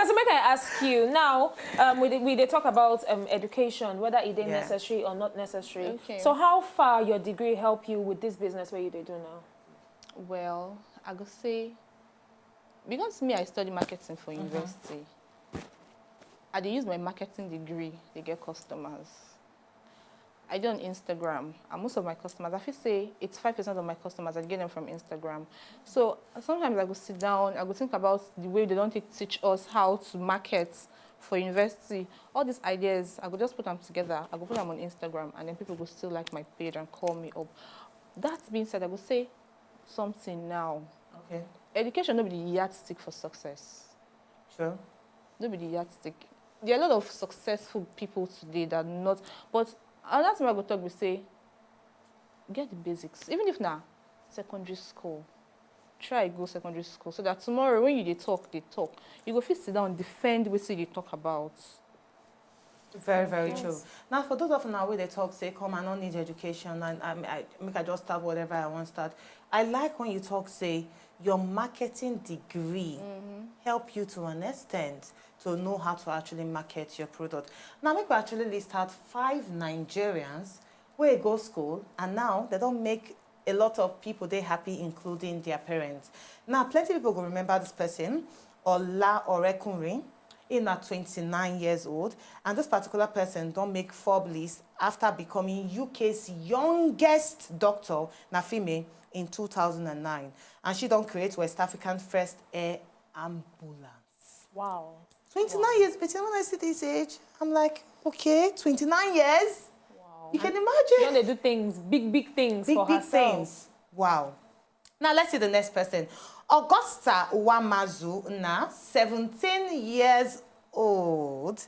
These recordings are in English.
so make I ask you now, we they talk about education, whether it is necessary or not necessary. Okay. So how far your degree help you with this business where you do now? Well, I could say, because me, I study marketing for university. I dey use my marketing degree to get customers. I do on Instagram, and most of my customers, I feel say 85% of my customers, I get them from Instagram. So sometimes I go sit down, I go think about the way they don't teach us how to market for university. All these ideas, I go just put them together, I go put them on Instagram, and then people go still like my page and call me up. That being said, I go say something now. Okay. Education no be the yardstick for success. Sure. No be the yardstick. There are a lot of successful people today that not, but another thing I go talk, we say, get the basics. Even if now, secondary school, try go secondary school so that tomorrow when you they talk, you go fit sit down and defend what you talk about. Very, very true. Now, for those of you now where they talk, say, come, I don't need education, and I just start whatever I want to start. I like when you talk, say, your marketing degree help you to an extent to know how to actually market your product. Now, maybe actually list out 5 Nigerians where go school, and now they don't make a lot of people they happy, including their parents. Now, plenty of people will remember this person, Ola Orekunrin. He's now 29 years old, and this particular person don't make Forbes list after becoming UK's youngest doctor, na female, in 2009. And she don't create West African first air ambulance. Wow. 29 years, but when I see this age, I'm like, okay, 29 years? Wow. You can imagine? You know, they do things, big things for Big herself. things. Wow. Now, let's see the next person. Augusta Wamazu, now 17 years old.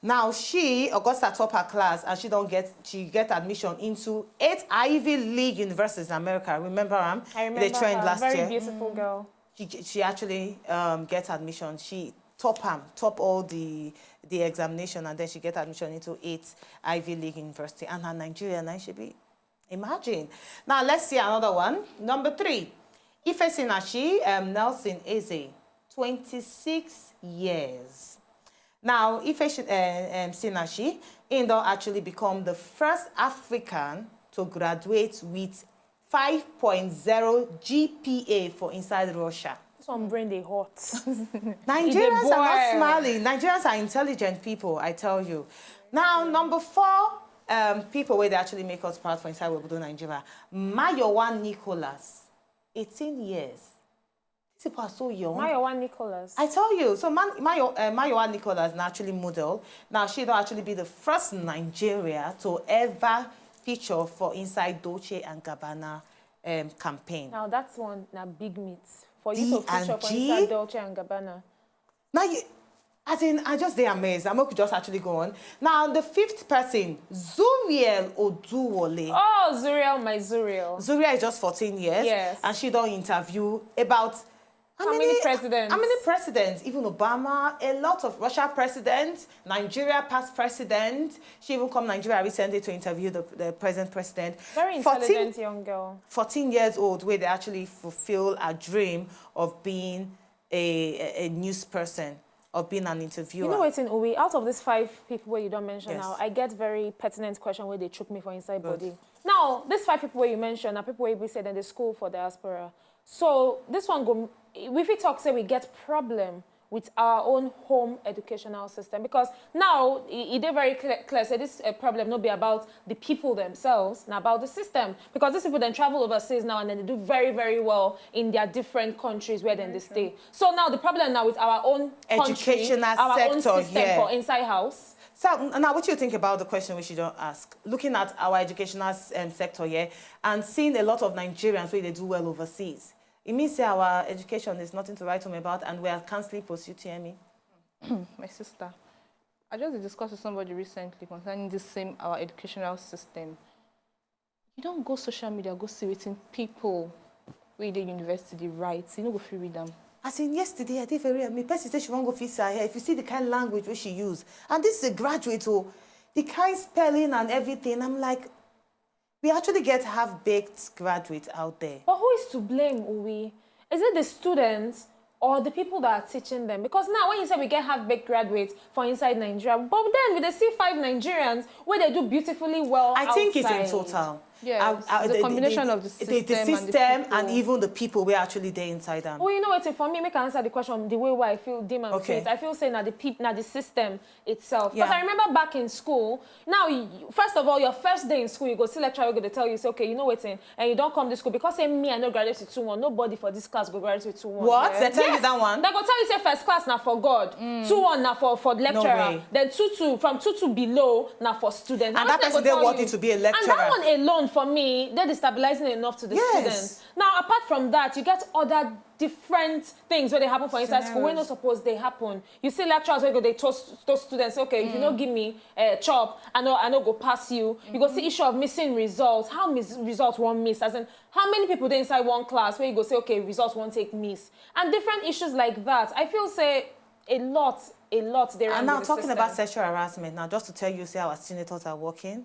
Now, Augusta top her class, and she get admission into 8 Ivy League universities in America. Remember her? I remember they trained her. last Very year. beautiful girl. She actually gets admission. She top all the examination, and then she get admission into 8 Ivy League university. And her Nigerian, and she be, imagine. Now, let's see another one. Number 3. Ife Sinachi, Nelson Eze, 26 years. Now, Ife Sinachi, Indo actually become the first African to graduate with 5.0 GPA for inside Russia. This one brain they hot. Nigerians are not smiling. Nigerians are intelligent people, I tell you. Now, number 4, people where they actually make us proud for inside Webudo, Nigeria. Mayowa Nicholas, 18 years. These people are so young. Mayowa Nicholas. I tell you. So Mayowa Nicholas is actually model. Now, she don't actually be the first Nigeria to ever feature for inside Dolce & Gabbana campaign. Now, that's one na big meat. For you to feature for inside Dolce & Gabbana. Now, I just stay amazed. I'm going to just actually go on. Now, the 5th person, Zuriel Oduwole. Oh, Zuriel, my Zuriel. Zuriel is just 14 years. Yes. And she don't interview about how many presidents? How many presidents? Even Obama, a lot of Russia presidents, Nigeria past president. She even come Nigeria recently to interview the present president. Very intelligent young girl. 14 years old, where they actually fulfill a dream of being a news person, of being an interviewer. You know what's in Uwe? Out of these 5 people where you don't mention now, I get very pertinent question where they choke me for inside body. Now, these 5 people where you mention are people where we said in the school for diaspora. So this one go, if we talk, say we get problem with our own home educational system, because now it is very clear. So this problem not be about the people themselves, not about the system, because these people then travel overseas now and then they do very, very well in their different countries where then they stay. So now the problem now with our own educational our sector, own system for inside house. So now, what do you think about the question we should ask? Looking at our educational sector here and seeing a lot of Nigerians where they do well overseas, it means that our education is nothing to write home about, and we are cancelling pursuit, hear me? My sister, I just discussed with somebody recently concerning this same our educational system. You don't go social media, go see waiting people where the university writes. You don't go free read them. As in yesterday, I did very. My person said she won't go fix her hair. If you see the kind of language where she use, and this is a graduate, oh, the kind spelling and everything, I'm like, we actually get half-baked graduates out there. But who is to blame, Uwe? Is it the students or the people that are teaching them? Because now when you say we get half-baked graduates for inside Nigeria, but then with the C5 Nigerians, where they do beautifully well I think outside. it's in total. Yeah, the combination of the system and even the people we're actually there inside them. Well, you know what, for me, make an answer the question the way where I feel dim and okay. faith. I feel saying that the people, not the system itself. Because I remember back in school, now, first of all, your first day in school, you go see lecturer, you're going to tell you, say, okay, you know what, and you don't come to school. Because say me, I know graduate with 2-1. Nobody for this class go graduate with 2-1. What? They tell you that one? They go tell you, say, first class now for God. 2-1 now for lecturer. No way. Then 2-2, from 2-2 below now for students. And that person, they want you to be a lecturer. And that one alone, for me, they destabilizing enough to the students. Now, apart from that, you get other different things where they happen for inside school. We're not supposed they happen. You see lecturers where they toast students, okay, if you don't give me a chop, I know go pass you. You go see issue of missing results. How results won't miss? As in, how many people they inside one class where you go say, okay, results won't take miss? And different issues like that. I feel say a lot there. And now talking about sexual harassment, now just to tell you, say our senators are working.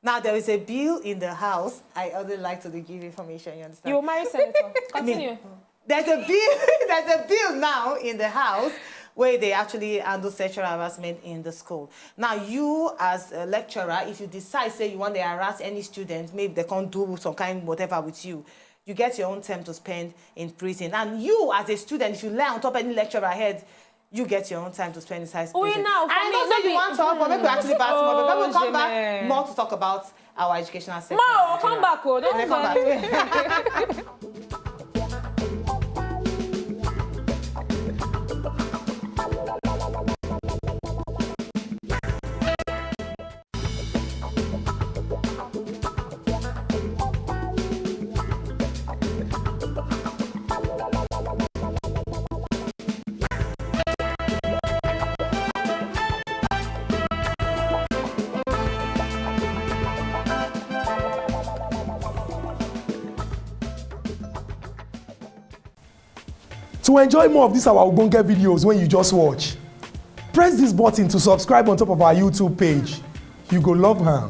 Now, there is a bill in the House. I also like to give information, you understand? You marry senator. Continue. There's a bill now in the House where they actually handle sexual harassment in the school. Now, you as a lecturer, if you decide, say, you want to harass any student, maybe they can't do some kind whatever with you, you get your own time to spend in prison. And you, as a student, if you lie on top of any lecturer head, you get your own time to spend inside prison. Now, I know that you want to talk, but maybe we actually pass more. But we'll come back more to talk about our educational sector. More, come back, oh, don't come back. To enjoy more of these our Ogbonge videos when you just watch, press this button to subscribe on top of our YouTube page. You go love her.